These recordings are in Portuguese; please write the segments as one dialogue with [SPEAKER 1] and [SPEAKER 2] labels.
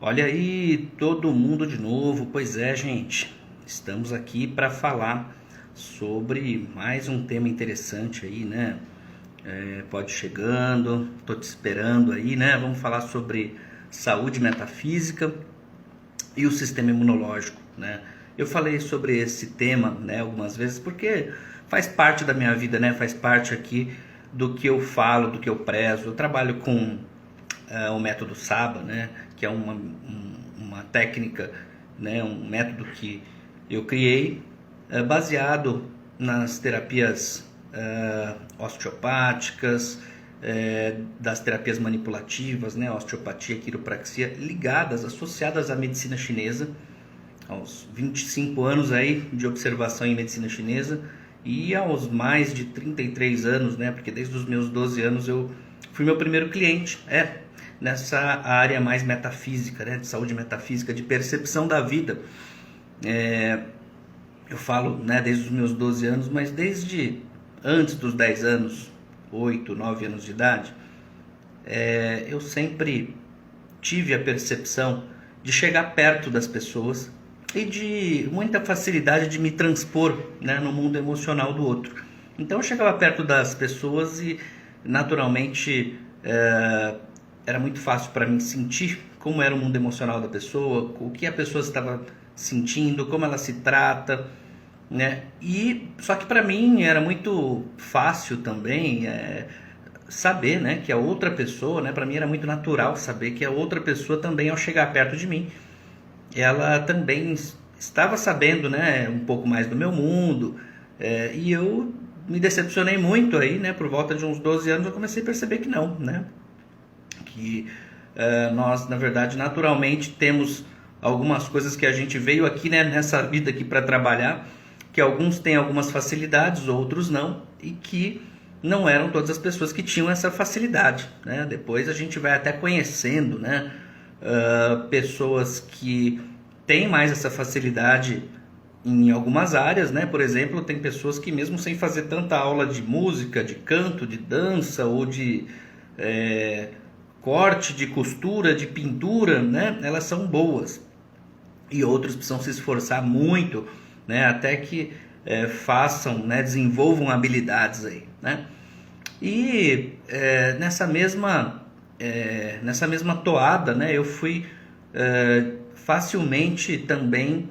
[SPEAKER 1] Olha aí, todo mundo de novo. Pois é, gente, estamos aqui para falar sobre mais um tema interessante aí, né? Pode ir chegando, tô te esperando aí, né? Vamos falar sobre saúde metafísica e o sistema imunológico, né? Eu falei sobre esse tema, né, algumas vezes porque faz parte da minha vida, né? Faz parte aqui do que eu falo, do que eu prezo. Eu trabalho com o método SABA, né, que é uma técnica, né, um método que eu criei baseado nas terapias osteopáticas, das terapias manipulativas, né, osteopatia, quiropraxia, ligadas, associadas à medicina chinesa, aos 25 anos aí de observação em medicina chinesa e aos mais de 33 anos, né, porque desde os meus 12 anos eu fui meu primeiro cliente, nessa área mais metafísica, né, de saúde metafísica, de percepção da vida. Eu falo, né, desde os meus 12 anos, mas desde antes dos 10 anos, 8, 9 anos de idade, eu sempre tive a percepção de chegar perto das pessoas e de muita facilidade de me transpor, né, no mundo emocional do outro. Então eu chegava perto das pessoas e naturalmente era muito fácil para mim sentir como era o mundo emocional da pessoa, o que a pessoa estava sentindo, como ela se trata, né? E só que para mim era muito fácil também saber, né, que a outra pessoa, né, para mim era muito natural saber que a outra pessoa também, ao chegar perto de mim, ela também estava sabendo, né, um pouco mais do meu mundo, e eu me decepcionei muito aí, né, por volta de uns 12 anos eu comecei a perceber que não, né, que nós, na verdade, naturalmente temos algumas coisas que a gente veio aqui, né, nessa vida aqui para trabalhar, que alguns têm algumas facilidades, outros não, e que não eram todas as pessoas que tinham essa facilidade, né? Depois a gente vai até conhecendo, né, pessoas que têm mais essa facilidade em algumas áreas, né? Por exemplo, tem pessoas que mesmo sem fazer tanta aula de música, de canto, de dança ou de corte, de costura, de pintura, né, elas são boas. E outros precisam se esforçar muito, né, até que façam, né, desenvolvam habilidades aí, né? E nessa mesma toada, né, eu fui facilmente também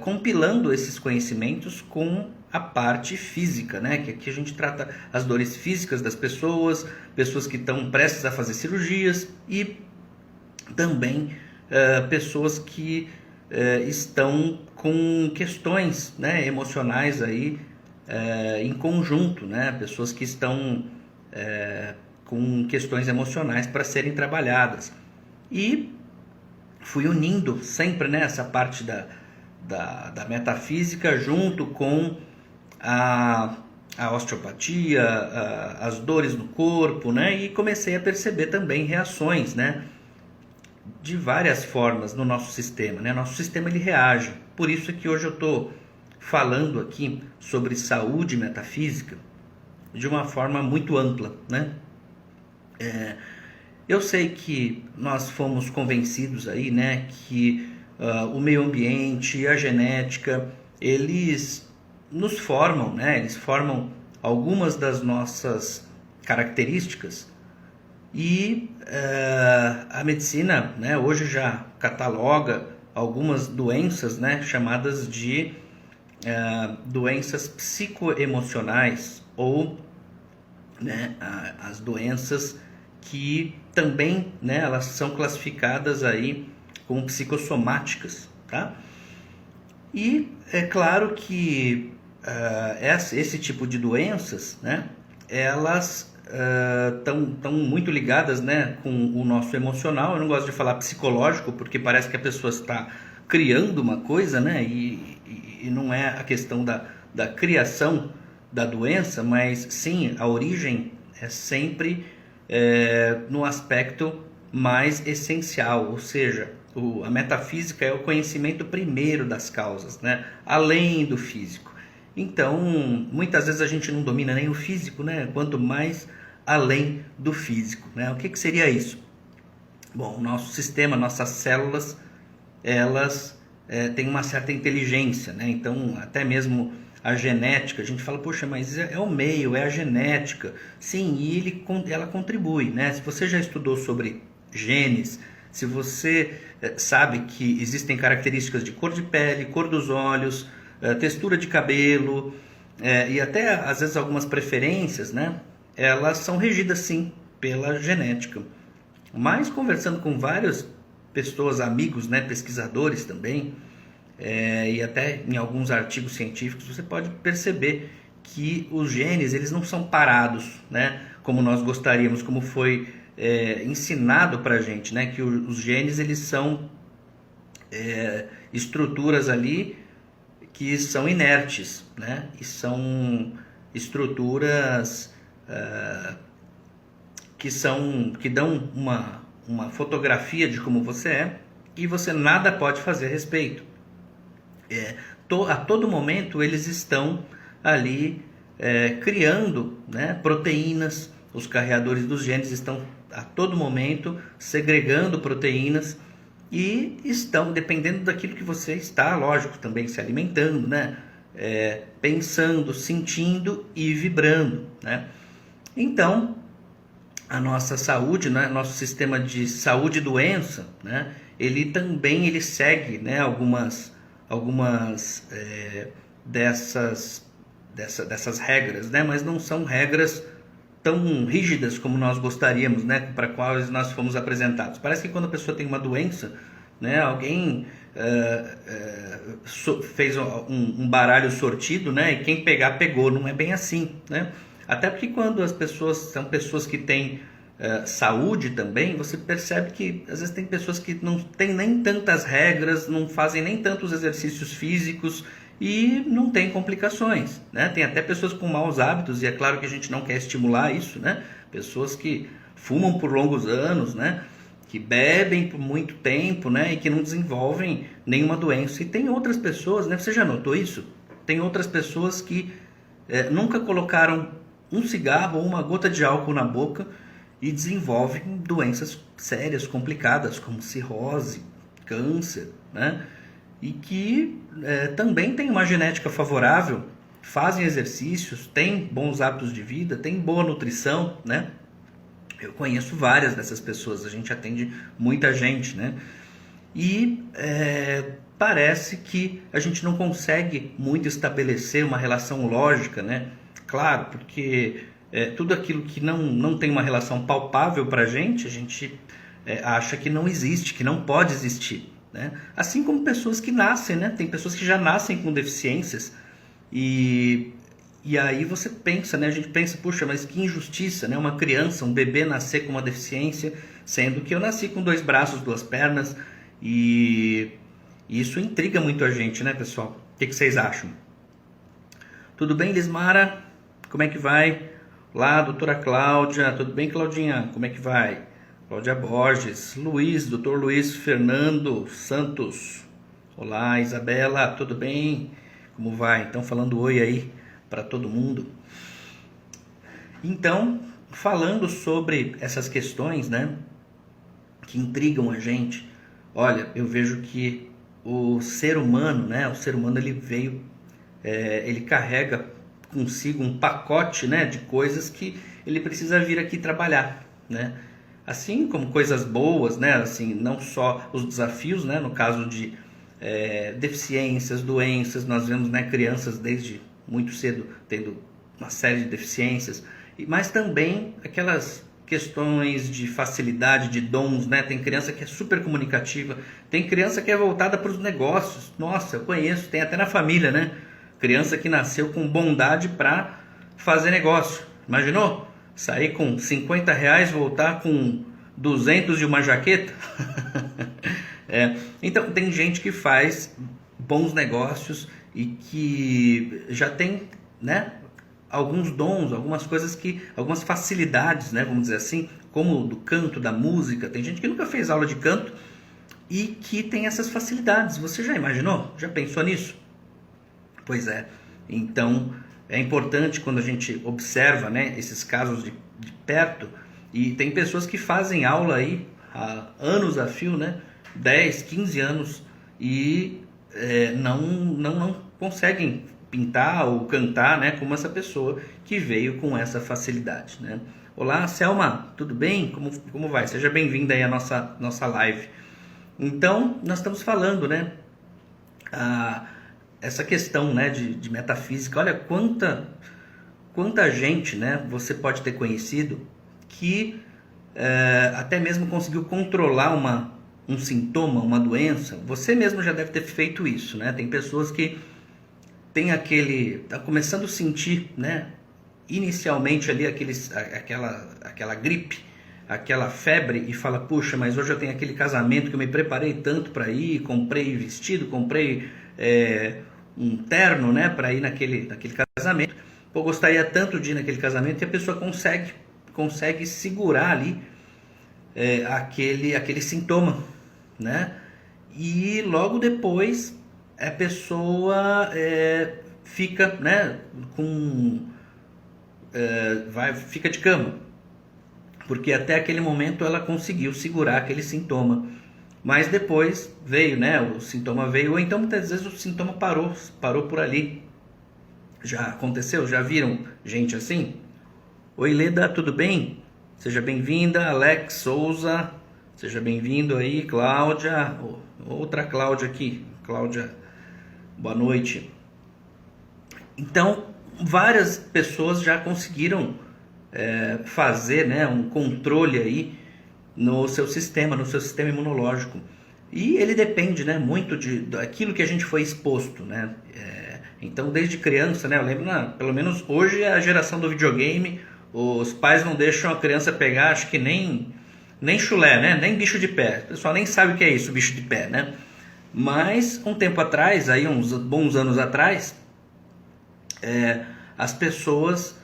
[SPEAKER 1] compilando esses conhecimentos com a parte física, né? Que aqui a gente trata as dores físicas das pessoas, pessoas que estão prestes a fazer cirurgias e também pessoas que estão com questões, né, emocionais aí em conjunto, né? Pessoas que estão com questões emocionais para serem trabalhadas. E fui unindo sempre, né, essa parte da metafísica junto com a osteopatia, as dores no corpo, né? E comecei a perceber também reações, né, de várias formas no nosso sistema, né? Nosso sistema ele reage. Por isso é que hoje eu estou falando aqui sobre saúde metafísica de uma forma muito ampla, né? Eu sei que nós fomos convencidos aí, né, que o meio ambiente e a genética, eles nos formam, né? Eles formam algumas das nossas características e a medicina, né, hoje já cataloga algumas doenças, né, chamadas de doenças psicoemocionais ou, né, as doenças que também, né, elas são classificadas aí como psicossomáticas, tá? E é claro que esse tipo de doenças, né, elas estão muito ligadas, né, com o nosso emocional. Eu não gosto de falar psicológico porque parece que a pessoa está criando uma coisa, né, e não é a questão da criação da doença, mas sim, a origem é sempre no aspecto mais essencial, ou seja, a metafísica é o conhecimento primeiro das causas, né, além do físico. Então, muitas vezes a gente não domina nem o físico, né, quanto mais além do físico, né? O que seria isso? Bom, o nosso sistema, nossas células, elas têm uma certa inteligência, né? Então, até mesmo a genética, a gente fala, poxa, mas é o meio, é a genética. Sim, e ela contribui, né? Se você já estudou sobre genes, se você sabe que existem características de cor de pele, cor dos olhos, textura de cabelo, e até às vezes algumas preferências, né? Elas são regidas sim pela genética. Mas conversando com várias pessoas, amigos, né, pesquisadores também, e até em alguns artigos científicos, você pode perceber que os genes eles não são parados, né, como nós gostaríamos, como foi ensinado para a gente, né, que os genes eles são estruturas ali que são inertes, né, e são estruturas que dão uma fotografia de como você é e você nada pode fazer a respeito. A todo momento eles estão ali criando, né, proteínas, os carreadores dos genes estão a todo momento segregando proteínas e estão, dependendo daquilo que você está, lógico, também se alimentando, né, pensando, sentindo e vibrando, né? Então, a nossa saúde, né, nosso sistema de saúde e doença, né, ele segue, né, algumas dessas regras, né, mas não são regras tão rígidas como nós gostaríamos, né, para quais nós fomos apresentados. Parece que quando a pessoa tem uma doença, né, alguém fez um baralho sortido, né, e quem pegar pegou. Não é bem assim, né? Até porque quando as pessoas são pessoas que têm saúde também, você percebe que às vezes tem pessoas que não têm nem tantas regras, não fazem nem tantos exercícios físicos e não tem complicações, né? Tem até pessoas com maus hábitos, e é claro que a gente não quer estimular isso, né? Pessoas que fumam por longos anos, né? Que bebem por muito tempo, né? E que não desenvolvem nenhuma doença. E tem outras pessoas, né? Você já notou isso? Tem outras pessoas que nunca colocaram um cigarro ou uma gota de álcool na boca e desenvolvem doenças sérias, complicadas, como cirrose, câncer, né? E que também têm uma genética favorável, fazem exercícios, têm bons hábitos de vida, têm boa nutrição, né? Eu conheço várias dessas pessoas, a gente atende muita gente, né? E parece que a gente não consegue muito estabelecer uma relação lógica, né? Claro, porque tudo aquilo que não tem uma relação palpável para a gente acha que não existe, que não pode existir, né? Assim como pessoas que nascem, né? Tem pessoas que já nascem com deficiências e aí você pensa, né? A gente pensa, puxa, mas que injustiça, né? Uma criança, um bebê nascer com uma deficiência, sendo que eu nasci com 2 braços, 2 pernas e isso intriga muito a gente, né, pessoal? O que vocês acham? Tudo bem, Lismara? Como é que vai? Olá, doutora Cláudia. Tudo bem, Claudinha? Como é que vai? Cláudia Borges. Luiz, doutor Luiz Fernando Santos. Olá, Isabela. Tudo bem? Como vai? Então, falando oi aí para todo mundo. Então, falando sobre essas questões, né, que intrigam a gente, olha, eu vejo que o ser humano, né, ele veio, ele carrega consigo um pacote, né, de coisas que ele precisa vir aqui trabalhar, né? Assim como coisas boas, né, assim, não só os desafios, né, no caso de deficiências, doenças, nós vemos, né, crianças desde muito cedo tendo uma série de deficiências, mas também aquelas questões de facilidade, de dons, né? Tem criança que é super comunicativa, tem criança que é voltada para os negócios. Nossa, eu conheço, tem até na família, né? Criança que nasceu com bondade para fazer negócio. Imaginou? Sair com R$ 50, voltar com 200 de uma jaqueta? Então, tem gente que faz bons negócios e que já tem, né, alguns dons, algumas coisas algumas facilidades, né, vamos dizer assim, como do canto, da música. Tem gente que nunca fez aula de canto e que tem essas facilidades. Você já imaginou? Já pensou nisso? Pois é. Então, é importante quando a gente observa, né, esses casos de perto, e tem pessoas que fazem aula aí há anos a fio, né? 10, 15 anos e não conseguem pintar ou cantar, né? Como essa pessoa que veio com essa facilidade, né? Olá, Selma, tudo bem? Como vai? Seja bem-vinda aí à nossa live. Então, nós estamos falando, né? Essa questão, né, de metafísica. Olha quanta gente, né, você pode ter conhecido que até mesmo conseguiu controlar um sintoma, uma doença. Você mesmo já deve ter feito isso, né? Tem pessoas que têm tá começando a sentir, né, inicialmente ali aquela gripe, aquela febre, e fala, puxa, mas hoje eu tenho aquele casamento que eu me preparei tanto para ir, comprei vestido, comprei um terno, né, para ir naquele casamento. Eu gostaria tanto de ir naquele casamento, e a pessoa consegue segurar ali aquele sintoma, né? E logo depois a pessoa fica, né, fica de cama, porque até aquele momento ela conseguiu segurar aquele sintoma, mas depois veio, né, o sintoma veio, ou então muitas vezes o sintoma parou por ali. Já aconteceu? Já viram gente assim? Oi, Leda, tudo bem? Seja bem-vinda. Alex Souza, seja bem-vindo aí. Cláudia, outra Cláudia aqui. Cláudia, boa noite. Então, várias pessoas já conseguiram fazer, né, um controle aí no seu sistema imunológico. E ele depende, né, muito daquilo que a gente foi exposto, né? Então, desde criança, né, eu lembro, pelo menos hoje, a geração do videogame, os pais não deixam a criança pegar, acho que nem chulé, né, nem bicho de pé. O pessoal nem sabe o que é isso, bicho de pé, né? Mas, um tempo atrás, aí uns bons anos atrás, as pessoas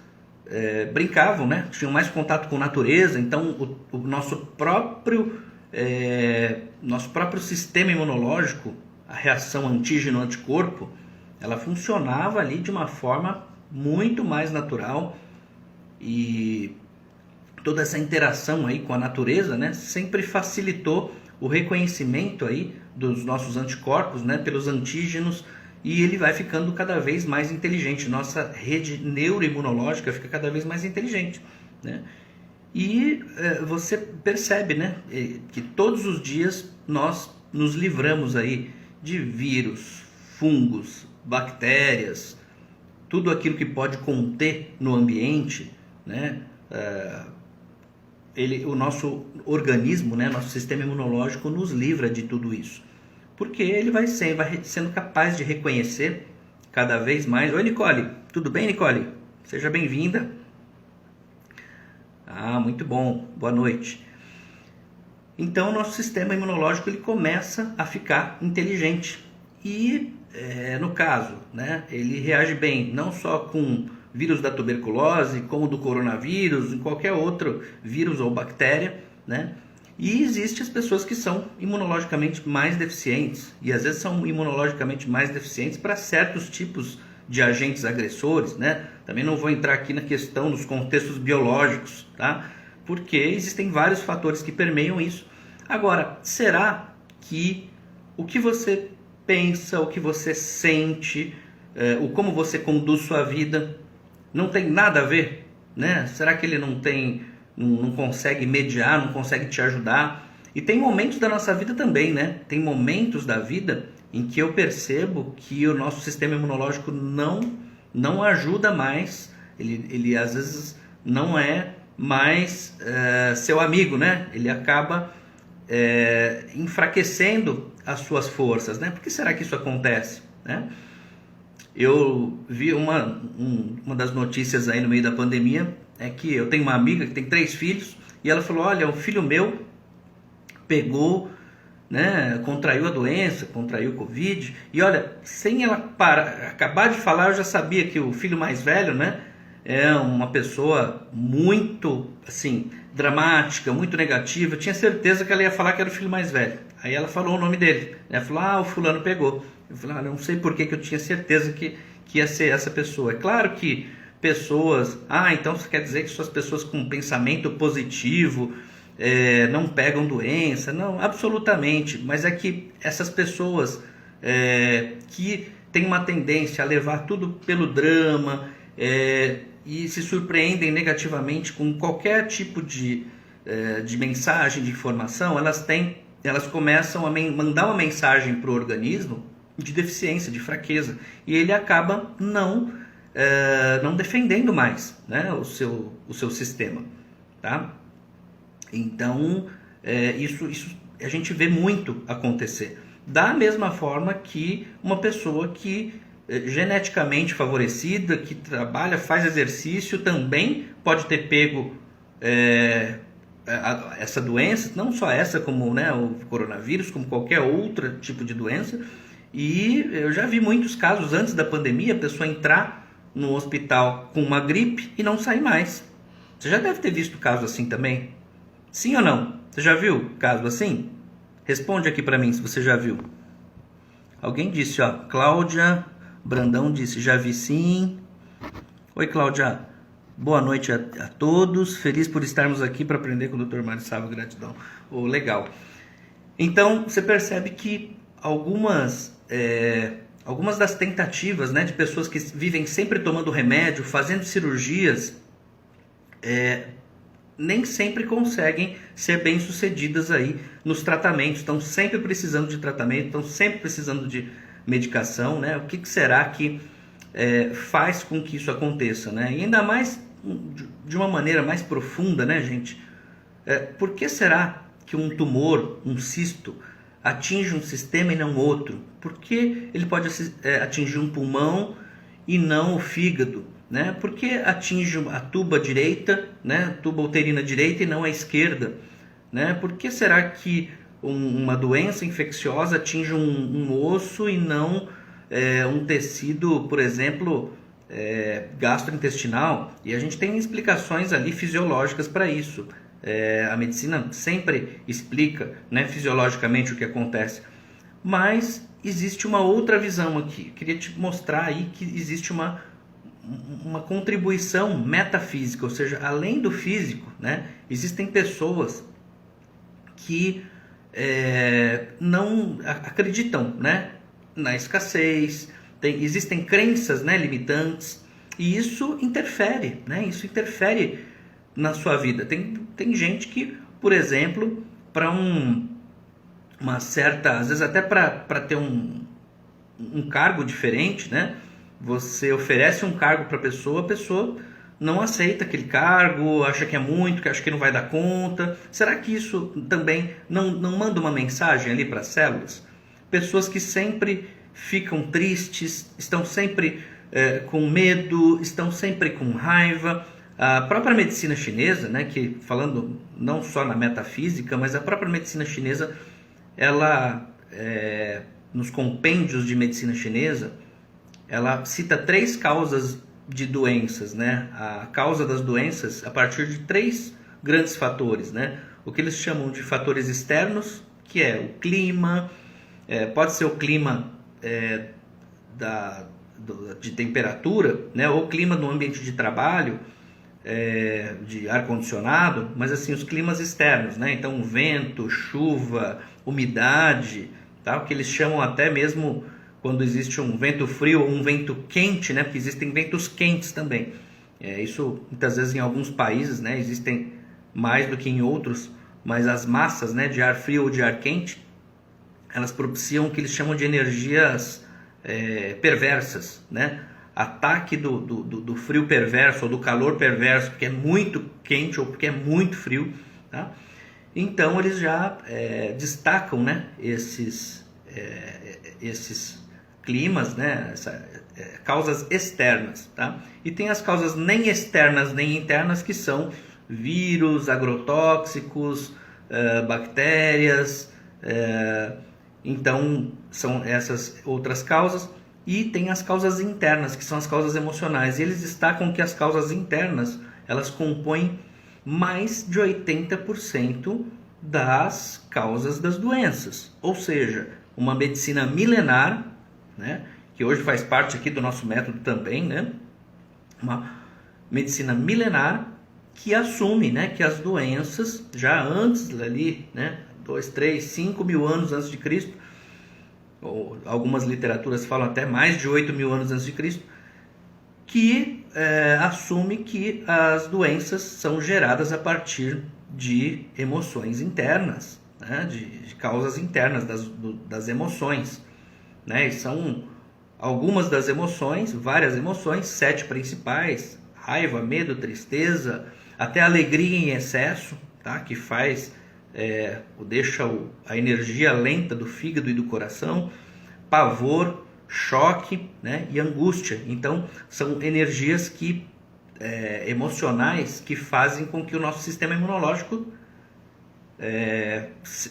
[SPEAKER 1] brincavam, né? Tinham mais contato com a natureza, então o nosso próprio sistema imunológico, a reação antígeno-anticorpo, ela funcionava ali de uma forma muito mais natural, e toda essa interação aí com a natureza, né, sempre facilitou o reconhecimento aí dos nossos anticorpos, né, pelos antígenos, e ele vai ficando cada vez mais inteligente. Nossa rede neuroimunológica fica cada vez mais inteligente, né? E você percebe, né, que todos os dias nós nos livramos aí de vírus, fungos, bactérias, tudo aquilo que pode conter no ambiente, né? O nosso organismo, né, nosso sistema imunológico nos livra de tudo isso, porque ele vai sendo capaz de reconhecer cada vez mais. Oi, Nicole, tudo bem, Nicole? Seja bem-vinda. Muito bom, boa noite. Então, o nosso sistema imunológico ele começa a ficar inteligente e, no caso, né, ele reage bem não só com vírus da tuberculose, como do coronavírus, em qualquer outro vírus ou bactéria, né? E existem as pessoas que são imunologicamente mais deficientes, e às vezes são imunologicamente mais deficientes para certos tipos de agentes agressores, né? Também não vou entrar aqui na questão dos contextos biológicos, tá? Porque existem vários fatores que permeiam isso. Agora, será que o que você pensa, o que você sente, o como você conduz sua vida, não tem nada a ver, né? Será que ele não consegue mediar, não consegue te ajudar? E tem momentos da nossa vida também, né? Tem momentos da vida em que eu percebo que o nosso sistema imunológico não ajuda mais, ele às vezes não é mais seu amigo, né? Ele acaba enfraquecendo as suas forças, né? Por que será que isso acontece, né? Eu vi uma das notícias aí no meio da pandemia, é que eu tenho uma amiga que tem 3 filhos, e ela falou, olha, um filho meu pegou, né, contraiu a doença, contraiu o Covid, e olha, sem ela acabar de falar, eu já sabia que o filho mais velho, né, é uma pessoa muito, assim, dramática, muito negativa. Eu tinha certeza que ela ia falar que era o filho mais velho. Aí ela falou o nome dele, ela falou, o fulano pegou. Eu falei, não sei por que eu tinha certeza que ia ser essa pessoa. É claro que pessoas, então você quer dizer que são as pessoas com pensamento positivo, não pegam doença, não, absolutamente, mas é que essas pessoas que têm uma tendência a levar tudo pelo drama e se surpreendem negativamente com qualquer tipo de mensagem, de informação, elas começam a mandar uma mensagem para o organismo de deficiência, de fraqueza, e ele acaba não defendendo mais, né, o seu sistema, tá? Então, isso a gente vê muito acontecer. Da mesma forma que uma pessoa que geneticamente favorecida, que trabalha, faz exercício, também pode ter pego essa doença, não só essa, como, né, o coronavírus, como qualquer outro tipo de doença. E eu já vi muitos casos antes da pandemia, a pessoa entrar no hospital com uma gripe e não sair mais. Você já deve ter visto caso assim também? Sim ou não? Você já viu caso assim? Responde aqui pra mim se você já viu. Alguém disse, ó, Cláudia Brandão disse, já vi sim. Oi, Cláudia. Boa noite a todos. Feliz por estarmos aqui para aprender com o Dr. Mário Sávio. Gratidão. Legal. Então, você percebe que algumas das tentativas, né, de pessoas que vivem sempre tomando remédio, fazendo cirurgias, nem sempre conseguem ser bem-sucedidas aí nos tratamentos, estão sempre precisando de tratamento, estão sempre precisando de medicação, né? O que será que faz com que isso aconteça, né? E ainda mais de uma maneira mais profunda, né, gente? Por que será que um tumor, um cisto, atinge um sistema e não outro? Por que ele pode atingir um pulmão e não o fígado? Né? Por que atinge a tuba direita, né? Tuba uterina direita e não a esquerda? Né? Por que será que uma doença infecciosa atinge um osso e não um tecido, por exemplo, gastrointestinal? E a gente tem explicações ali fisiológicas para isso. A medicina sempre explica, né, fisiologicamente o que acontece. Mas existe uma outra visão aqui. Eu queria te mostrar aí que existe uma contribuição metafísica, ou seja, além do físico, né, existem pessoas que não acreditam, né, na escassez, existem crenças, né, limitantes, e isso interfere, né, isso interfere na sua vida. Tem gente que, por exemplo, para uma certa, às vezes até para ter um cargo diferente, né, você oferece um cargo para a pessoa não aceita aquele cargo, acha que é muito, que acha que não vai dar conta. Será que isso também não manda uma mensagem ali para as células? Pessoas que sempre ficam tristes, estão sempre com medo, estão sempre com raiva. A própria medicina chinesa, né, que falando não só na metafísica, mas a própria medicina chinesa, ela nos compêndios de medicina chinesa, ela cita 3 causas de doenças, né? A causa das doenças a partir de 3 grandes fatores, né? O que eles chamam de fatores externos, que é o clima, pode ser o clima de temperatura, né? Ou o clima no ambiente de trabalho, de ar-condicionado, mas assim, os climas externos, né? Então, vento, chuva, umidade, tá? O que eles chamam até mesmo quando existe um vento frio ou um vento quente, né? Porque existem ventos quentes também. Isso muitas vezes em alguns países, né, existem mais do que em outros, mas as massas, né, de ar frio ou de ar quente, elas propiciam o que eles chamam de energias perversas, né? Ataque do frio perverso ou do calor perverso, porque é muito quente ou porque é muito frio, tá? Então eles já destacam, né, esses climas, né, causas externas, tá? E tem as causas nem externas nem internas, que são vírus, agrotóxicos, bactérias, então são essas outras causas. E tem as causas internas, que são as causas emocionais, e eles destacam que as causas internas, elas compõem mais de 80% das causas das doenças, ou seja, uma medicina milenar, né, que hoje faz parte aqui do nosso método também, né, uma medicina milenar que assume, né, que as doenças, já antes ali, né, 2, 3, 5 mil anos antes de Cristo, ou algumas literaturas falam até mais de 8 mil anos antes de Cristo, que assume que as doenças são geradas a partir de emoções internas, né, de causas internas das emoções, né, e são algumas das emoções, várias emoções, 7 principais: raiva, medo, tristeza, até alegria em excesso, tá? Que faz, deixa a energia lenta do fígado e do coração, pavor, choque, né? E angústia. Então, são energias emocionais que fazem com que o nosso sistema imunológico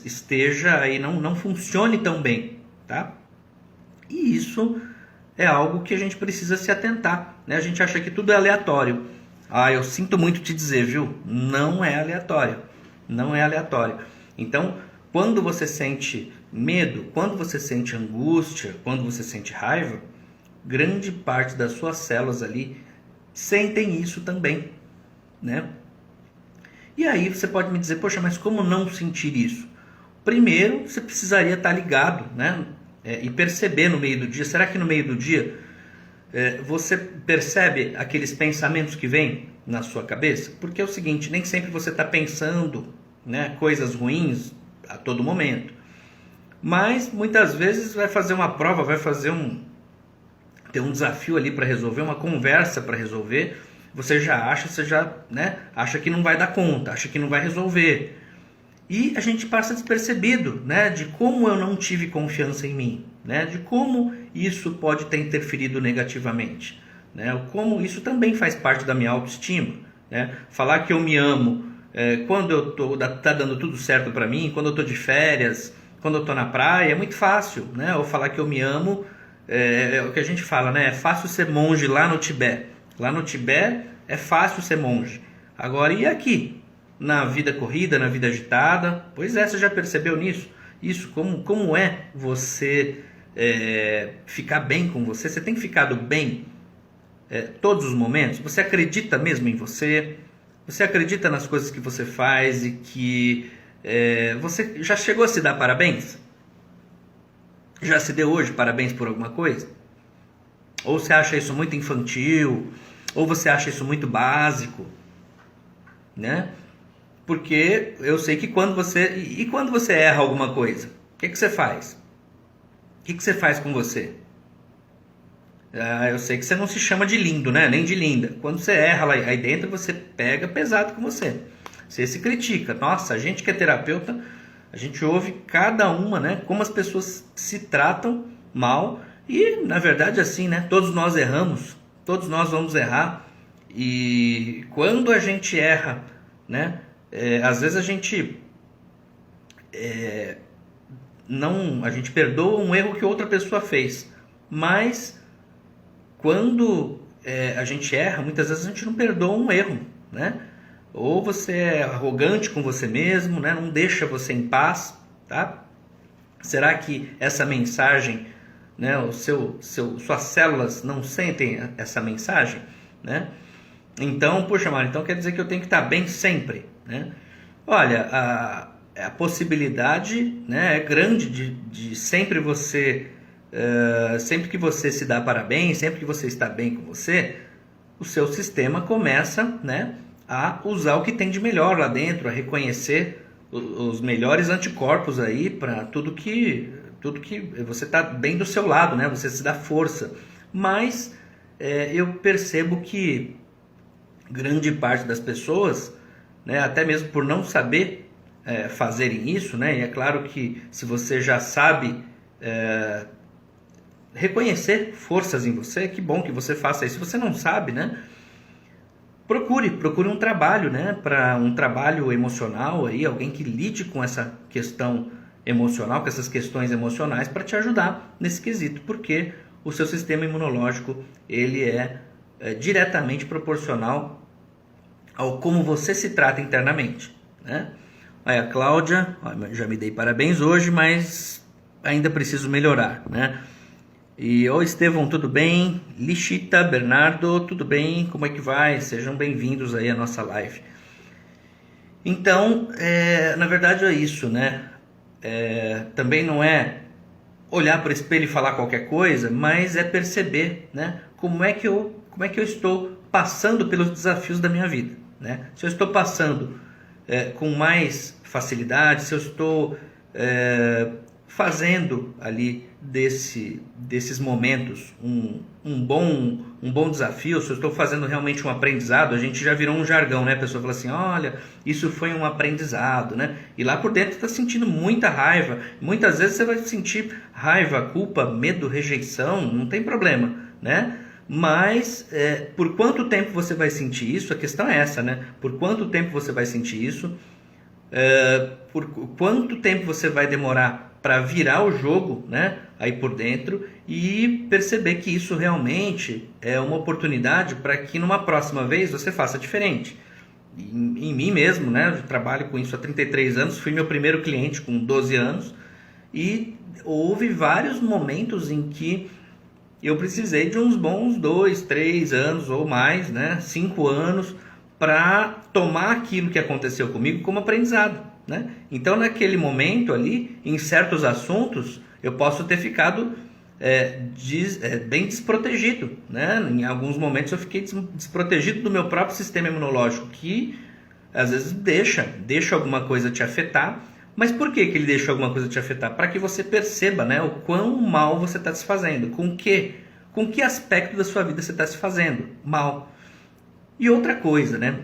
[SPEAKER 1] esteja aí, não funcione tão bem, tá? E isso é algo que a gente precisa se atentar, né? A gente acha que tudo é aleatório. Eu sinto muito te dizer, viu? Não é aleatório. Não é aleatório. Então, quando você sente medo, quando você sente angústia, quando você sente raiva, grande parte das suas células ali sentem isso também, né? E aí você pode me dizer, poxa, mas como não sentir isso? Primeiro, você precisaria estar ligado, né? E perceber no meio do dia. Será que no meio do dia você percebe aqueles pensamentos que vêm na sua cabeça? Porque é o seguinte, nem sempre você está pensando, né, coisas ruins a todo momento. Mas muitas vezes vai fazer uma prova, vai fazer ter um desafio ali para resolver, uma conversa para resolver. Você já acha que não vai dar conta, acha que não vai resolver. E a gente passa despercebido, né, de como eu não tive confiança em mim, né, de como isso pode ter interferido negativamente, né, como isso também faz parte da minha autoestima, né, falar que eu me amo quando tá dando tudo certo para mim, quando eu tô de férias, quando eu tô na praia, é muito fácil, né, ou falar que eu me amo, é o que a gente fala, né, é fácil ser monge lá no Tibete, é fácil ser monge, agora e aqui? Na vida corrida, na vida agitada. Pois é, você já percebeu nisso? Isso, como é você ficar bem com você? Você tem ficado bem todos os momentos? Você acredita mesmo em você? Você acredita nas coisas que você faz e que você já chegou a se dar parabéns? Já se deu hoje parabéns por alguma coisa? Ou você acha isso muito infantil? Ou você acha isso muito básico? Né? Porque eu sei que quando você erra alguma coisa, o que você faz? O que você faz com você? Eu sei que você não se chama de lindo, né? Nem de linda. Quando você erra lá aí dentro, você pega pesado com você. Você se critica. Nossa, a gente que é terapeuta, a gente ouve cada uma, né? Como as pessoas se tratam mal. E, na verdade, assim, né? Todos nós erramos. Todos nós vamos errar. E quando a gente erra, né? Às vezes a gente a gente perdoa um erro que outra pessoa fez, mas quando a gente erra, muitas vezes a gente não perdoa um erro, né? Ou você é arrogante com você mesmo, né? Não deixa você em paz, tá? Será que essa mensagem, né? Suas células não sentem essa mensagem, né? Então, poxa, Mário, então quer dizer que eu tenho que estar bem sempre, né? Olha, a possibilidade, né, é grande de sempre sempre que você se dá parabéns, sempre que você está bem com você, o seu sistema começa, né, a usar o que tem de melhor lá dentro, a reconhecer os melhores anticorpos aí para tudo que você está bem do seu lado, né? Você se dá força. Mas eu percebo que grande parte das pessoas, né, até mesmo por não saber fazerem isso, né, e é claro que se você já sabe reconhecer forças em você, que bom que você faça isso. Se você não sabe, né, procure um trabalho, né, para um trabalho emocional aí, alguém que lide com essa questão emocional, com essas questões emocionais, para te ajudar nesse quesito, porque o seu sistema imunológico ele é diretamente proporcional ao como você se trata internamente, né? Aí a Cláudia, já me dei parabéns hoje, mas ainda preciso melhorar, né? E Estevão, tudo bem? Lichita, Bernardo, tudo bem? Como é que vai? Sejam bem-vindos aí à nossa live. Então, na verdade é isso, né? Também não é olhar para o espelho e falar qualquer coisa, mas é perceber, né? Como é que eu estou passando pelos desafios da minha vida, né? Se eu estou passando com mais facilidade, se eu estou fazendo ali desses momentos um bom desafio, se eu estou fazendo realmente um aprendizado, a gente já virou um jargão, né? A pessoa fala assim, olha, isso foi um aprendizado, né? E lá por dentro está sentindo muita raiva. Muitas vezes você vai sentir raiva, culpa, medo, rejeição, não tem problema, né? Mas por quanto tempo você vai sentir isso? A questão é essa, né? Por quanto tempo você vai sentir isso? Por quanto tempo você vai demorar para virar o jogo, né, aí por dentro, e perceber que isso realmente é uma oportunidade para que numa próxima vez você faça diferente. Em mim mesmo, né, eu trabalho com isso há 33 anos, fui meu primeiro cliente com 12 anos, e houve vários momentos em que eu precisei de uns bons 2, 3 anos ou mais, né, 5 anos, para tomar aquilo que aconteceu comigo como aprendizado, né? Então, naquele momento ali, em certos assuntos, eu posso ter ficado bem desprotegido, né? Em alguns momentos eu fiquei desprotegido do meu próprio sistema imunológico, que às vezes deixa alguma coisa te afetar. Mas por que ele deixa alguma coisa te afetar? Para que você perceba, né, o quão mal você está se fazendo, com que aspecto da sua vida você está se fazendo mal. E outra coisa, né?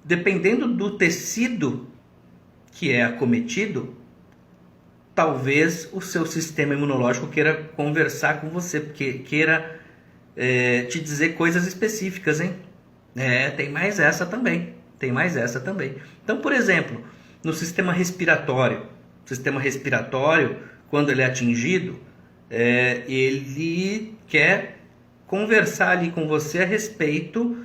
[SPEAKER 1] Dependendo do tecido que é acometido, talvez o seu sistema imunológico queira conversar com você, porque queira te dizer coisas específicas, hein? Tem mais essa também. Então, por exemplo, no sistema respiratório, quando ele é atingido, ele quer conversar ali com você a respeito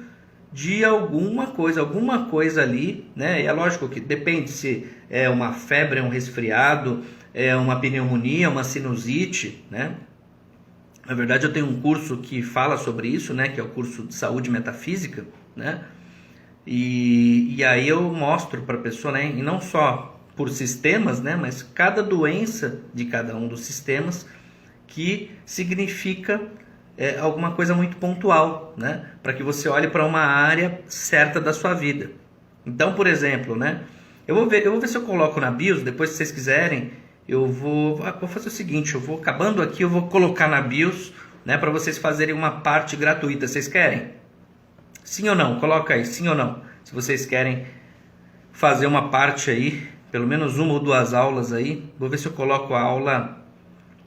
[SPEAKER 1] de alguma coisa ali, né? E é lógico que depende se é uma febre, é um resfriado, é uma pneumonia, uma sinusite, né? Na verdade, eu tenho um curso que fala sobre isso, né? Que é o curso de saúde metafísica, né? E aí eu mostro para a pessoa, né? E não só por sistemas, né? Mas cada doença de cada um dos sistemas que significa alguma coisa muito pontual, né? Para que você olhe para uma área certa da sua vida. Então, por exemplo, né? Eu vou ver se eu coloco na BIOS, depois se vocês quiserem, eu vou fazer o seguinte, eu vou acabando aqui, eu vou colocar na BIOS, né? Para vocês fazerem uma parte gratuita. Vocês querem? Sim ou não? Coloca aí, sim ou não? Se vocês querem fazer uma parte aí, pelo menos uma ou duas aulas aí. Vou ver se eu coloco a aula,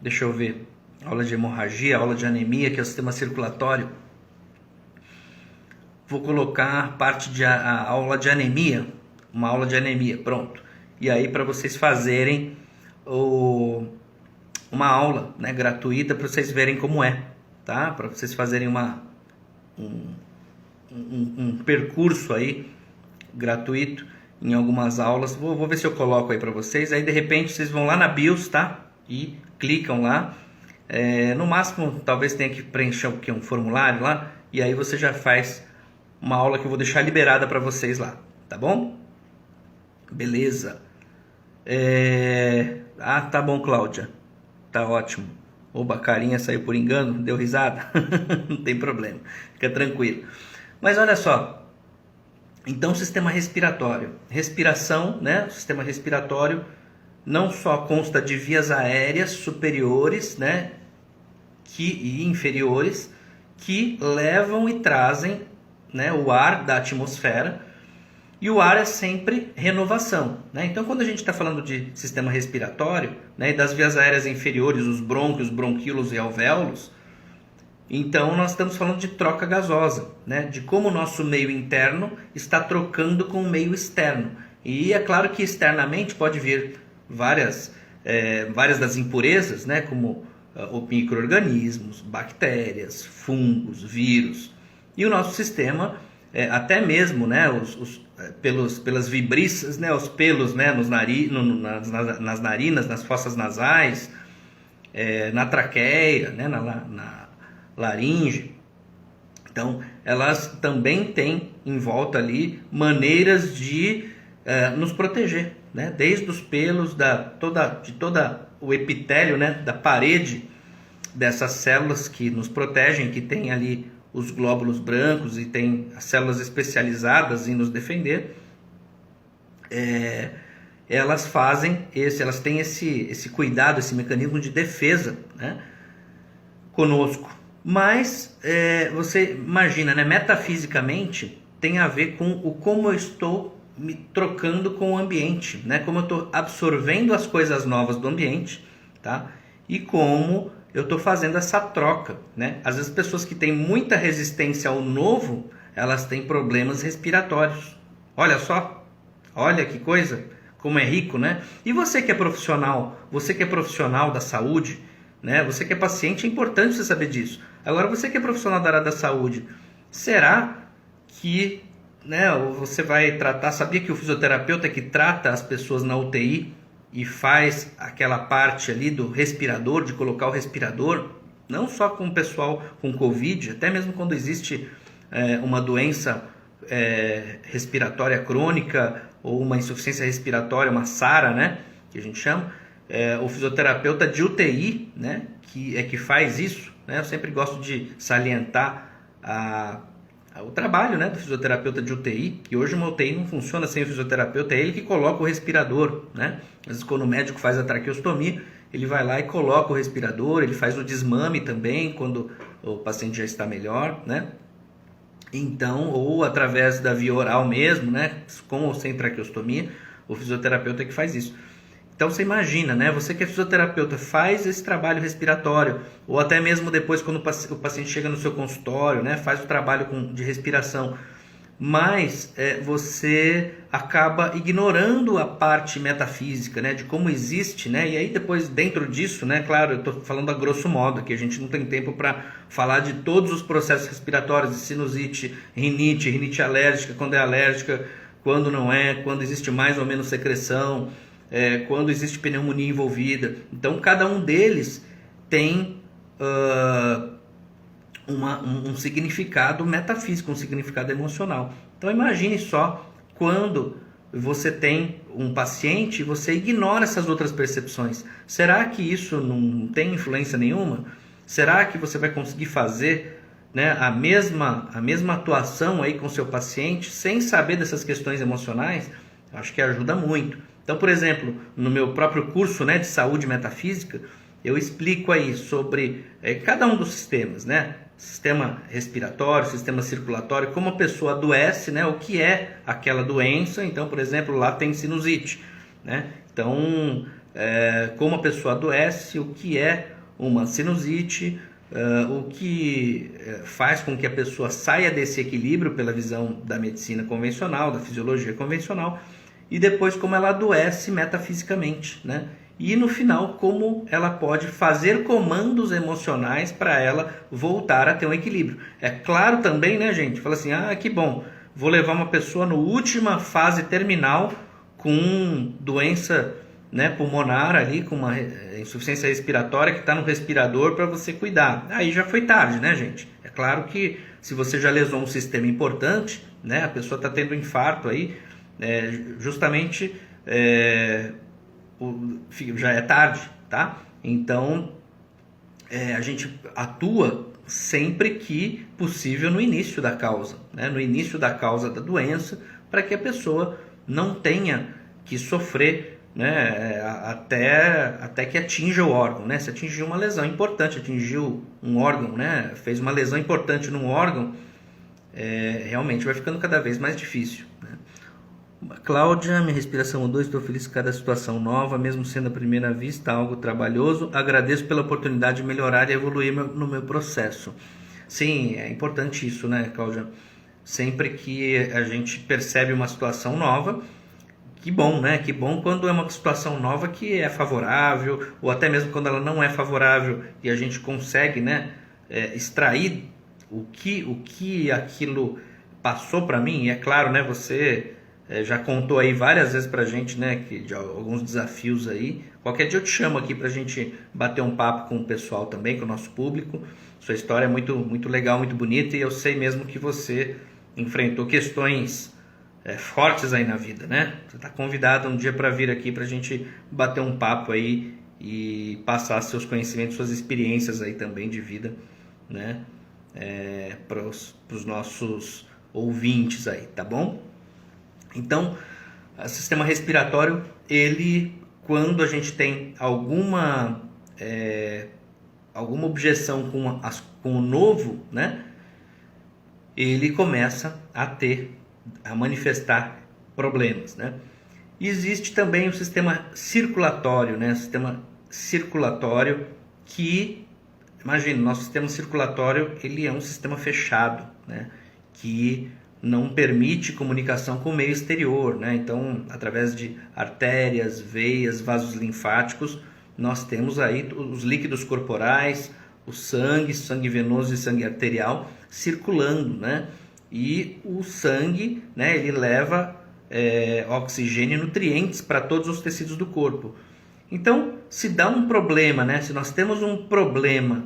[SPEAKER 1] deixa eu ver, aula de hemorragia, aula de anemia, que é o sistema circulatório. Vou colocar parte de a aula de anemia, uma aula de anemia, pronto. E aí para vocês fazerem uma aula, né, gratuita, para vocês verem como é, tá? Para vocês fazerem um percurso aí gratuito em algumas aulas. Vou ver se eu coloco aí para vocês. Aí de repente vocês vão lá na BIOS, tá? E clicam lá. No máximo talvez tenha que preencher um formulário lá. E aí você já faz uma aula que eu vou deixar liberada para vocês lá, tá bom? Beleza. Tá bom, Cláudia. Tá ótimo. Oba, a carinha saiu por engano, deu risada. Não tem problema, fica tranquilo. Mas olha só, então sistema respiratório, respiração, né? O sistema respiratório não só consta de vias aéreas superiores, né, e inferiores, que levam e trazem, né, o ar da atmosfera, e o ar é sempre renovação, né? Então quando a gente está falando de sistema respiratório, né, e das vias aéreas inferiores, os brônquios, bronquíolos e alvéolos, então nós estamos falando de troca gasosa, né? De como o nosso meio interno está trocando com o meio externo. E é claro que externamente pode vir várias das impurezas, né? Como micro-organismos, bactérias, fungos, vírus. E o nosso sistema, até mesmo, né? Pelas vibriças, né? Os pelos, né? Nas narinas, nas fossas nasais, na traqueia, né? Na laringe. Então, elas também têm em volta ali maneiras de nos proteger, né? Desde os pelos, de toda o epitélio, né? Da parede dessas células que nos protegem, que tem ali os glóbulos brancos e tem as células especializadas em nos defender. Elas têm esse cuidado, esse mecanismo de defesa, né, conosco. Mas você imagina, né, metafisicamente tem a ver com como eu estou me trocando com o ambiente, né, como eu estou absorvendo as coisas novas do ambiente, tá, e como eu estou fazendo essa troca, né. Às vezes pessoas que têm muita resistência ao novo, elas têm problemas respiratórios. Olha só, olha que coisa, como é rico, né? E você que é profissional da saúde, né? Você que é paciente, é importante você saber disso. Agora, você que é profissional da área da saúde, será que, né, você vai tratar? Sabia que o fisioterapeuta que trata as pessoas na UTI e faz aquela parte ali do respirador, de colocar o respirador, não só com o pessoal com Covid, até mesmo quando existe uma doença respiratória crônica ou uma insuficiência respiratória, uma SARA, né, que a gente chama, o fisioterapeuta de UTI, né, que faz isso, né, eu sempre gosto de salientar o trabalho, né, do fisioterapeuta de UTI, que hoje uma UTI não funciona sem o fisioterapeuta, é ele que coloca o respirador, né, às vezes quando o médico faz a traqueostomia, ele vai lá e coloca o respirador, ele faz o desmame também, quando o paciente já está melhor, né. Então, ou através da via oral mesmo, né, com ou sem traqueostomia, o fisioterapeuta é que faz isso. Então você imagina, né, você que é fisioterapeuta, faz esse trabalho respiratório, ou até mesmo depois quando o paciente chega no seu consultório, né, faz o trabalho de respiração, mas você acaba ignorando a parte metafísica, né, de como existe, né, e aí depois dentro disso, né, claro, eu estou falando a grosso modo, que a gente não tem tempo para falar de todos os processos respiratórios, de sinusite, rinite alérgica, quando é alérgica, quando não é, quando existe mais ou menos secreção, quando existe pneumonia envolvida. Então cada um deles tem um significado metafísico, um significado emocional. Então imagine só quando você tem um paciente e você ignora essas outras percepções. Será que isso não tem influência nenhuma? Será que você vai conseguir fazer, né, a mesma atuação aí com o seu paciente sem saber dessas questões emocionais? Acho que ajuda muito. Então, por exemplo, no meu próprio curso, né, de saúde metafísica, eu explico aí sobre cada um dos sistemas, né? Sistema respiratório, sistema circulatório, como a pessoa adoece, né? O que é aquela doença. Então, por exemplo, lá tem sinusite, né? Então, como a pessoa adoece, o que é uma sinusite, o que faz com que a pessoa saia desse equilíbrio pela visão da medicina convencional, da fisiologia convencional, e depois como ela adoece metafisicamente, né? E no final, como ela pode fazer comandos emocionais para ela voltar a ter um equilíbrio. É claro também, né, gente? Fala assim, que bom, vou levar uma pessoa na última fase terminal com doença, né, pulmonar ali, com uma insuficiência respiratória que está no respirador para você cuidar. Aí já foi tarde, né, gente? É claro que se você já lesou um sistema importante, né, a pessoa está tendo um infarto aí, justamente... já é tarde, tá? Então a gente atua sempre que possível no início da causa, né? No início da causa da doença, para que a pessoa não tenha que sofrer, né, até que atinja o órgão, né? Se atingiu uma lesão importante, atingiu um órgão, né? Fez uma lesão importante num órgão, realmente vai ficando cada vez mais difícil, né? Cláudia, minha respiração mudou, estou feliz com cada situação nova, mesmo sendo a primeira vista algo trabalhoso. Agradeço pela oportunidade de melhorar e evoluir no meu processo. Sim, é importante isso, né, Cláudia? Sempre que a gente percebe uma situação nova, que bom, né? Que bom quando é uma situação nova que é favorável, ou até mesmo quando ela não é favorável e a gente consegue, né, extrair o que aquilo passou para mim. E é claro, né, você... já contou aí várias vezes pra gente, né, de alguns desafios aí. Qualquer dia eu te chamo aqui pra gente bater um papo com o pessoal também, com o nosso público. Sua história é muito, muito legal, muito bonita, e eu sei mesmo que você enfrentou questões fortes aí na vida, né? Você está convidado um dia para vir aqui para a gente bater um papo aí e passar seus conhecimentos, suas experiências aí também de vida, né? Para os nossos ouvintes aí, tá bom? Então, o sistema respiratório, ele, quando a gente tem alguma objeção com o novo, né? Ele começa a manifestar problemas, né? E existe também o sistema circulatório, né? O sistema circulatório que, imagina, nosso sistema circulatório, ele é um sistema fechado, né? Que não permite comunicação com o meio exterior, né? Então, através de artérias, veias, vasos linfáticos, nós temos aí os líquidos corporais, o sangue venoso e sangue arterial circulando, né? E o sangue, né, ele leva oxigênio e nutrientes para todos os tecidos do corpo. Então, se dá um problema, né, se nós temos um problema,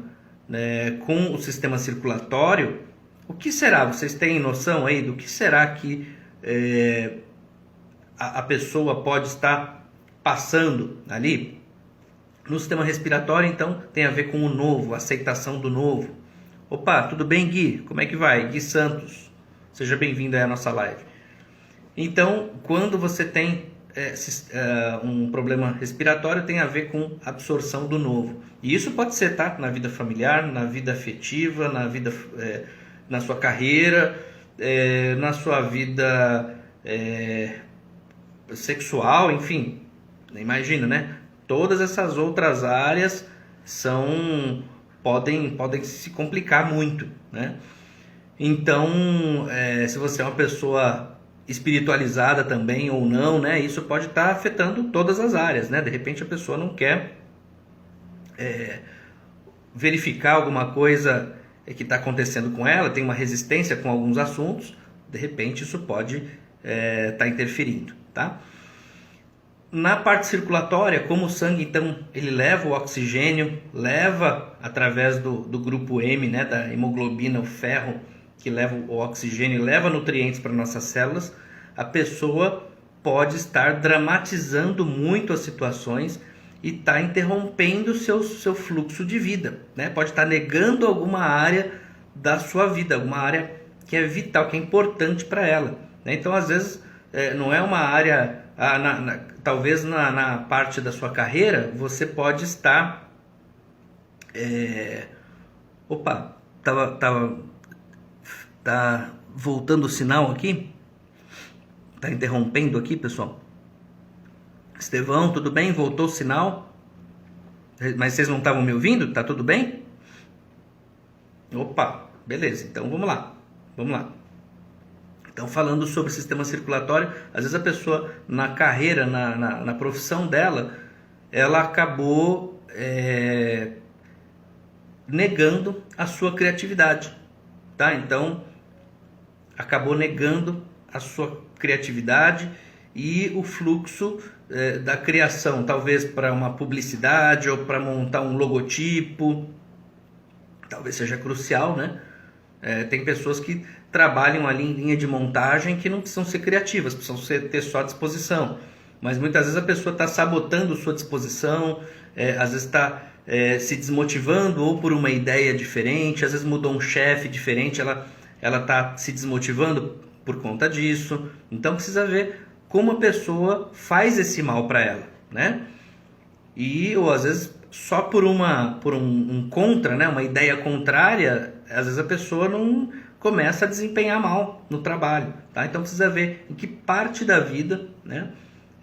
[SPEAKER 1] né, com o sistema circulatório, o que será? Vocês têm noção aí do que será que a pessoa pode estar passando ali? No sistema respiratório, então, tem a ver com o novo, a aceitação do novo. Opa, tudo bem, Gui? Como é que vai? Gui Santos. Seja bem-vindo aí à nossa live. Então, quando você tem um problema respiratório, tem a ver com absorção do novo. E isso pode ser, tá? Na vida familiar, na vida afetiva, na sua carreira, na sua vida sexual, enfim. Imagina, né? Todas essas outras áreas podem se complicar muito, né? Então, se você é uma pessoa espiritualizada também ou não, né? Isso pode estar afetando todas as áreas, né? De repente a pessoa não quer verificar alguma coisa que está acontecendo com ela, tem uma resistência com alguns assuntos, de repente isso pode estar interferindo, tá? Na parte circulatória, como o sangue, então, ele leva o oxigênio, leva através do grupo M, né, da hemoglobina, o ferro, que leva o oxigênio, leva nutrientes para nossas células, a pessoa pode estar dramatizando muito as situações e está interrompendo o seu fluxo de vida, né? Pode estar negando alguma área da sua vida, alguma área que é vital, que é importante para ela, né? Então, às vezes, não é uma área... talvez na parte da sua carreira, você pode estar... Opa, tá voltando o sinal aqui? Tá interrompendo aqui, pessoal? Estevão, tudo bem? Voltou o sinal? Mas vocês não estavam me ouvindo? Tá tudo bem? Opa, beleza, então vamos lá. Então, falando sobre o sistema circulatório, às vezes a pessoa na carreira, na profissão dela, ela acabou negando a sua criatividade, tá? Então, acabou negando a sua criatividade e o fluxo da criação, talvez para uma publicidade ou para montar um logotipo, talvez seja crucial, né? Tem pessoas que trabalham ali em linha de montagem que não precisam ser criativas, precisam ter só disposição. Mas muitas vezes a pessoa está sabotando sua disposição, às vezes está se desmotivando ou por uma ideia diferente, às vezes mudou um chefe diferente, ela está se desmotivando por conta disso. Então precisa ver como a pessoa faz esse mal para ela, né? Ou às vezes só por um contra, né? Uma ideia contrária, às vezes a pessoa não começa a desempenhar mal no trabalho, tá? Então precisa ver em que parte da vida, né,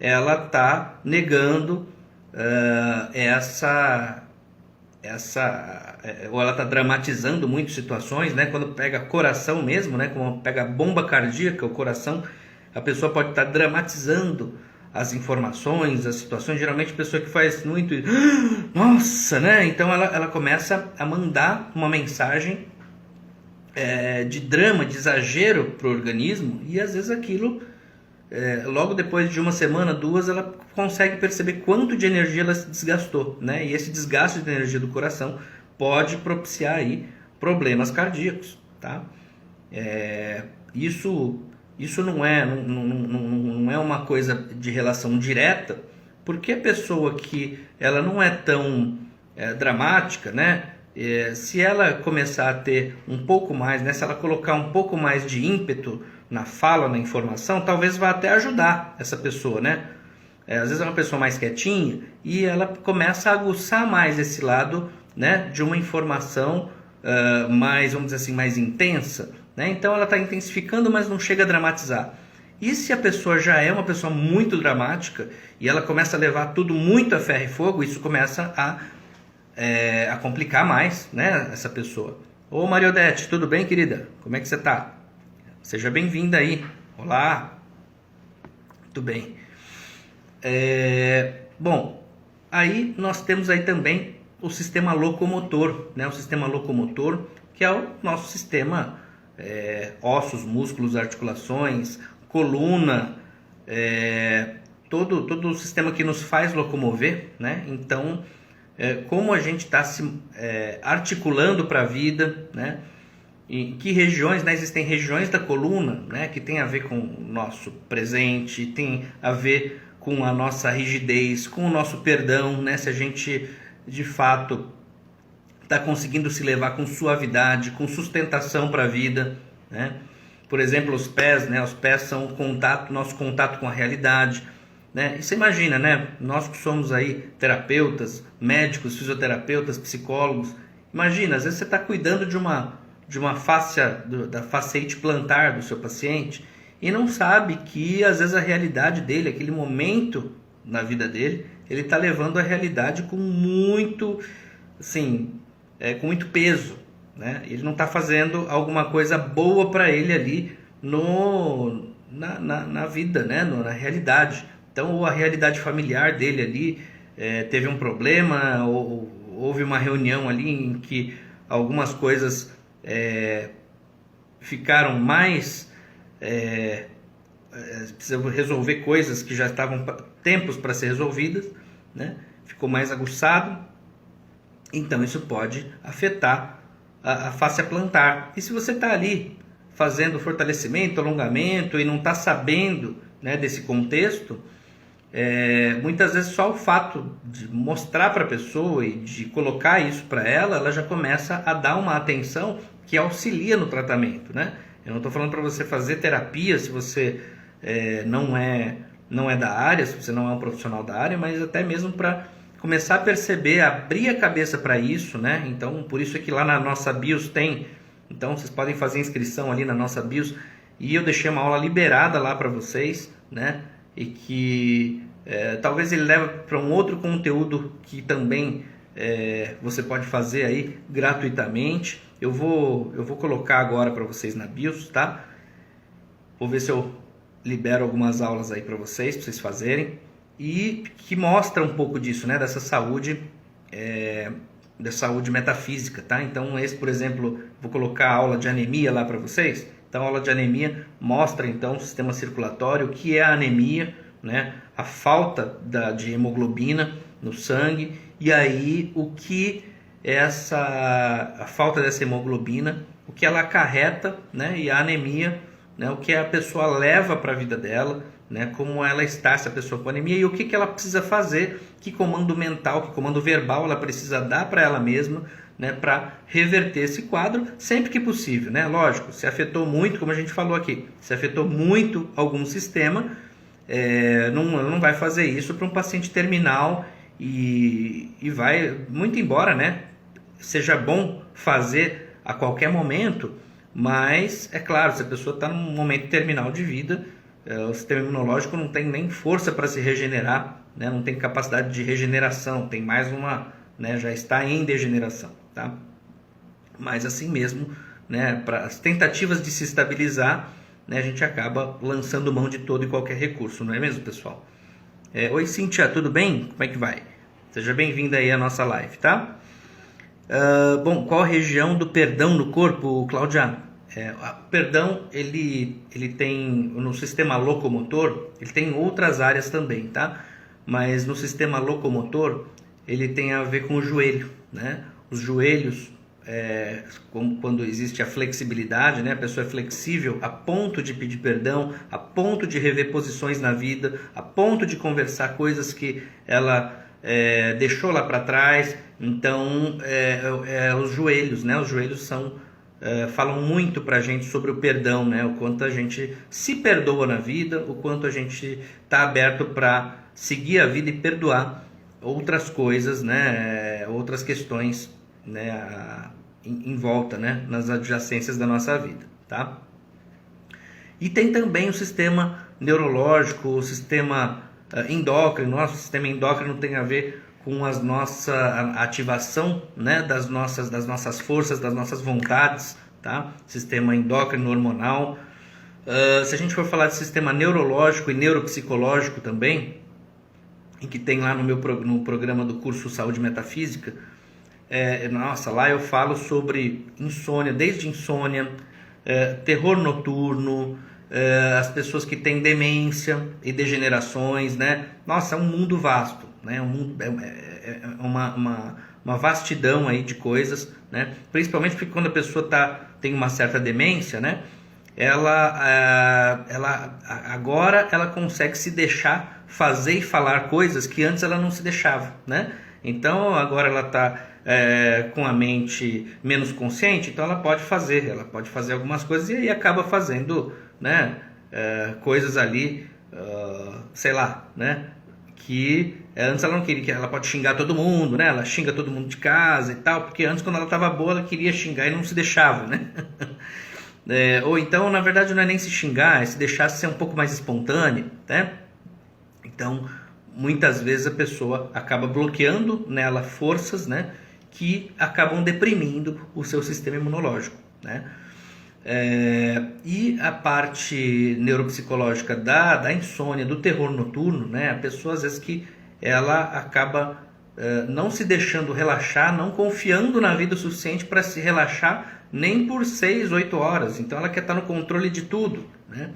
[SPEAKER 1] ela está negando ou ela está dramatizando muito situações, né? Quando pega coração mesmo, né? Quando pega bomba cardíaca, o coração, a pessoa pode estar dramatizando as informações, as situações. Geralmente a pessoa que faz muito, nossa, né? Então ela começa a mandar uma mensagem de drama, de exagero para o organismo, e às vezes aquilo, logo depois de uma semana, 2, ela consegue perceber quanto de energia ela se desgastou, né? E esse desgaste de energia do coração pode propiciar aí problemas cardíacos, tá? Isso não é uma coisa de relação direta, porque a pessoa que ela não é tão dramática, né? Se ela começar a ter um pouco mais, né? Se ela colocar um pouco mais de ímpeto na fala, na informação, talvez vá até ajudar essa pessoa, né? Às vezes é uma pessoa mais quietinha e ela começa a aguçar mais esse lado, né? De uma informação mais, vamos dizer assim, mais intensa, né? Então ela está intensificando, mas não chega a dramatizar. E se a pessoa já é uma pessoa muito dramática e ela começa a levar tudo muito a ferro e fogo, isso começa a complicar mais, né, essa pessoa. Ô Mariodete, tudo bem, querida? Como é que você tá? Seja bem-vinda aí. Olá. Tudo bem. Bom, aí nós temos aí também o sistema locomotor, né? O sistema locomotor, que é o nosso sistema ossos, músculos, articulações, coluna, todo o sistema que nos faz locomover, né? Então, como a gente está se articulando para a vida, né? Em que regiões, né? Existem regiões da coluna, né? Que tem a ver com o nosso presente, tem a ver com a nossa rigidez, com o nosso perdão, né? Se a gente de fato está conseguindo se levar com suavidade, com sustentação para a vida, né? Por exemplo, os pés, né? Os pés são nosso contato com a realidade, né? E você imagina, né? Nós que somos aí terapeutas, médicos, fisioterapeutas, psicólogos, imagina, às vezes você está cuidando de uma fáscia, da faciete plantar do seu paciente e não sabe que às vezes a realidade dele, aquele momento na vida dele, ele está levando a realidade com muito, assim, com muito peso, né? Ele não está fazendo alguma coisa boa para ele ali na vida, né? Na realidade. Então, ou a realidade familiar dele ali teve um problema, ou houve uma reunião ali em que algumas coisas ficaram mais... precisa resolver coisas que já estavam tempos para ser resolvidas, né? Ficou mais aguçado. Então, isso pode afetar a fáscia plantar. E se você está ali fazendo fortalecimento, alongamento e não está sabendo, né, desse contexto, muitas vezes só o fato de mostrar para a pessoa e de colocar isso para ela já começa a dar uma atenção que auxilia no tratamento, né? Eu não estou falando para você fazer terapia se você não é da área, se você não é um profissional da área, mas até mesmo para começar a perceber, abrir a cabeça para isso, né? Então, por isso é que lá na nossa BIOS tem. Então, vocês podem fazer inscrição ali na nossa BIOS. E eu deixei uma aula liberada lá para vocês, né? E que talvez ele leve para um outro conteúdo que também você pode fazer aí gratuitamente. Eu vou colocar agora para vocês na BIOS, tá? Vou ver se eu libero algumas aulas aí para vocês fazerem. E que mostra um pouco disso, né? Dessa saúde, da saúde metafísica, tá? Então, esse, por exemplo, vou colocar a aula de anemia lá para vocês. Então, a aula de anemia mostra, então, o sistema circulatório, o que é a anemia, né? A falta de hemoglobina no sangue, e aí o que a falta dessa hemoglobina, o que ela acarreta, né? E a anemia, né? O que a pessoa leva para a vida dela, né? Como ela está, essa pessoa com anemia, e o que ela precisa fazer, que comando mental, que comando verbal ela precisa dar para ela mesma, né? Para reverter esse quadro sempre que possível, né? Lógico, se afetou muito, como a gente falou aqui, se afetou muito algum sistema, não vai fazer isso para um paciente terminal e vai, muito embora, né? Seja bom fazer a qualquer momento, mas é claro, se a pessoa está num momento terminal de vida, o sistema imunológico não tem nem força para se regenerar, né? Não tem capacidade de regeneração, tem mais né? Já está em degeneração, tá? Mas assim mesmo, né? Para as tentativas de se estabilizar, né? A gente acaba lançando mão de todo e qualquer recurso, não é mesmo, pessoal? Oi, Cíntia, tudo bem? Como é que vai? Seja bem-vinda aí à nossa live, tá? Bom, qual a região do perdão no corpo, Claudiano? O perdão, ele tem, no sistema locomotor, ele tem outras áreas também, tá? Mas no sistema locomotor, ele tem a ver com o joelho, né? Os joelhos, quando existe a flexibilidade, né? A pessoa é flexível a ponto de pedir perdão, a ponto de rever posições na vida, a ponto de conversar coisas que ela deixou lá para trás. Então, os joelhos, né? Os joelhos falam muito para a gente sobre o perdão, né? O quanto a gente se perdoa na vida, o quanto a gente está aberto para seguir a vida e perdoar outras coisas, né? Outras questões, né? Em volta, né? Nas adjacências da nossa vida, tá? E tem também o sistema neurológico, o sistema endócrino. Nosso sistema endócrino tem a ver com a ativação, né, das nossas forças, das nossas vontades, tá? Sistema endócrino hormonal. Se a gente for falar de sistema neurológico e neuropsicológico também, em que tem lá no programa do curso Saúde Metafísica, lá eu falo sobre insônia, desde insônia, terror noturno, as pessoas que têm demência e degenerações, né? Nossa, é um mundo vasto, né? Uma vastidão aí de coisas, né? Principalmente porque quando a pessoa tem uma certa demência, né? Ela agora ela consegue se deixar fazer e falar coisas que antes ela não se deixava, né? Então agora ela está com a mente menos consciente, então ela pode fazer algumas coisas e aí acaba fazendo, né, coisas ali, sei lá, né, que antes ela não queria, que ela pode xingar todo mundo, né, ela xinga todo mundo de casa e tal, porque antes quando ela estava boa ela queria xingar e não se deixava, né. Ou então na verdade não é nem se xingar, é se deixar ser um pouco mais espontânea, né. Então muitas vezes a pessoa acaba bloqueando nela forças, né, que acabam deprimindo o seu sistema imunológico, né? E a parte neuropsicológica da insônia, do terror noturno, né? A pessoa às vezes que ela acaba não se deixando relaxar, não confiando na vida o suficiente para se relaxar nem por 6, 8 horas. Então ela quer estar no controle de tudo, né?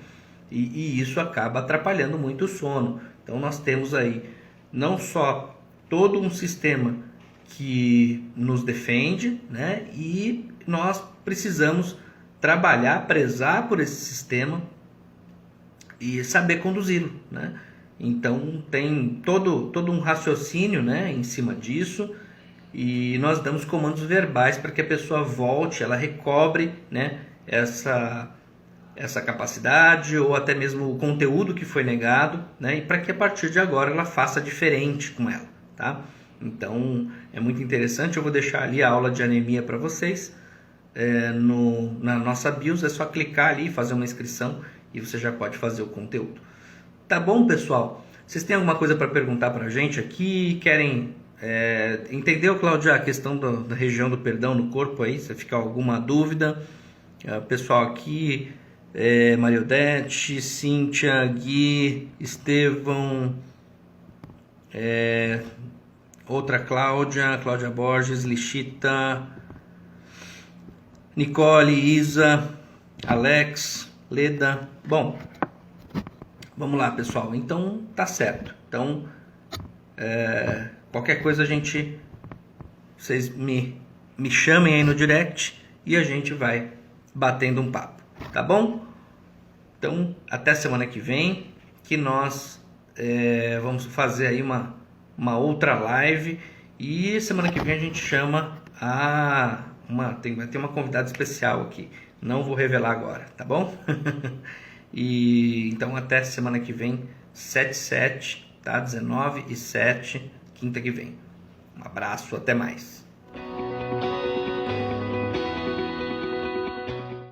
[SPEAKER 1] E isso acaba atrapalhando muito o sono. Então nós temos aí não só todo um sistema que nos defende, né? E nós precisamos trabalhar, prezar por esse sistema e saber conduzi-lo, né? Então tem todo um raciocínio, né, em cima disso, e nós damos comandos verbais para que a pessoa volte, ela recobre, né, essa capacidade ou até mesmo o conteúdo que foi negado, né, e para que a partir de agora ela faça diferente com ela, tá? Então é muito interessante. Eu vou deixar ali a aula de anemia para vocês na nossa BIOS. É só clicar ali e fazer uma inscrição e você já pode fazer o conteúdo. Tá bom, pessoal? Vocês têm alguma coisa para perguntar para a gente aqui? Querem entendeu, Cláudia, a questão da região do perdão no corpo aí? Se ficar alguma dúvida, pessoal aqui, Mariodete, Cíntia, Gui, Estevão, outra Cláudia Borges, Lichita, Nicole, Isa, Alex, Leda. Bom, vamos lá, pessoal. Então tá certo. Então qualquer coisa vocês me chamem aí no direct e a gente vai batendo um papo, tá bom? Então até semana que vem, que nós vamos fazer aí uma outra live, e semana que vem a gente chama vai ter uma convidada especial aqui, não vou revelar agora, tá bom? E então até semana que vem, 7/7, tá? 19/7, quinta que vem. Um abraço, até mais.